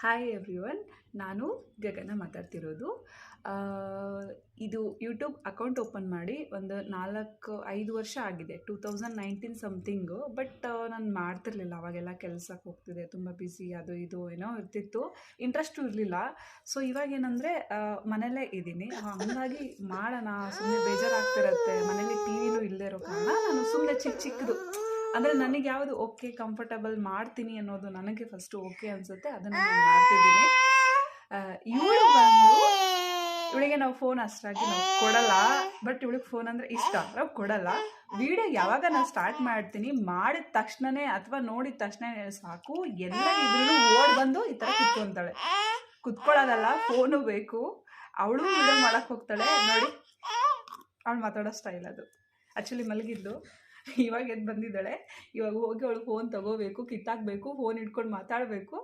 Hi everyone, ನಾನು ಗಗನ ಮಾತಾಡ್ತಿರೋದು. ಆ, ಇದು ಯೂಟ್ಯೂಬ್ ಅಕೌಂಟ್ ಓಪನ್ ಮಾಡಿ ಒಂದು 4-5 ವರ್ಷ ಆಗಿದೆ. 2019 ಸಮಥಿಂಗು. ಬಟ್ ನಾನು ಮಾಡ್ತಿರ್ಲಿಲ್ಲ. ಅವಾಗೆಲ್ಲ ಕೆಲಸಕ್ಕೆ ಹೋಗ್ತಿದ್ದೆ, ತುಂಬ ಬ್ಯುಸಿ, ಅದು ಇದು ಏನೋ ಇರ್ತಿತ್ತು, ಇಂಟ್ರೆಸ್ಟು ಇರಲಿಲ್ಲ. ಸೊ ಇವಾಗೇನೆಂದರೆ ಮನೆಯಲ್ಲೇ ಇದ್ದೀನಿ, ಹಾಗಾಗಿ ಮಾಡೋಣ, ಸುಮ್ಮನೆ ಬೇಜಾರಾಗ್ತಿರತ್ತೆ, ಮನೇಲಿ ಟಿ ವಿನೂ ಇಲ್ಲದೇ ಇರೋ ಕಾರಣ ನಾನು ಸುಮ್ಮನೆ ಚಿಕ್ಕದು ಅಂದರೆ ನನಗೆ ಯಾವುದು ಓಕೆ ಕಂಫರ್ಟಬಲ್ ಮಾಡ್ತೀನಿ ಅನ್ನೋದು ನನಗೆ ಫಸ್ಟು ಓಕೆ ಅನಿಸುತ್ತೆ, ಅದನ್ನು ನಾನು ಮಾಡ್ತಿದ್ದೀನಿ. ಇವಳಿಗೆ ನಾವು ಫೋನ್ ಅಷ್ಟಾಗಿ ನಾವು ಕೊಡಲ್ಲ, ಬಟ್ ಇವಳಿಗೆ ಫೋನ್ ಅಂದರೆ ಇಷ್ಟ, ನಾವು ಕೊಡಲ್ಲ. ವಿಡಿಯೋ ಯಾವಾಗ ನಾನು ಸ್ಟಾರ್ಟ್ ಮಾಡ್ತೀನಿ, ಮಾಡಿದ ತಕ್ಷಣವೇ ಅಥವಾ ನೋಡಿದ ತಕ್ಷಣ ಸಾಕು, ಎಲ್ಲ ಇದ್ರೂ ಓಡ್ ಬಂದು ಈ ಥರ ಕುತ್ಕೊತಾಳೆ. ಕುತ್ಕೊಳ್ಳೋದಲ್ಲ, ಫೋನು ಬೇಕು. ಅವಳು ವಿಡಿಯೋ ಮಾಡೋಕ್ಕೆ ಹೋಗ್ತಾಳೆ. ನೋಡಿ, ಅವಳು ಮಾತಾಡೋ ಸ್ಟೈಲ್ ಅದು. ಆ್ಯಕ್ಚುಲಿ ಮಲಗಿದ್ದು, ಇವಾಗ ಎದ್ದು ಬಂದಿದ್ದಾಳೆ. ಇವಾಗ ಹೋಗಿ ಅವಳು ಫೋನ್ ತೊಗೋಬೇಕು, ಕಿತ್ತಾಕಬೇಕು, ಫೋನ್ ಇಟ್ಕೊಂಡು ಮಾತಾಡಬೇಕು.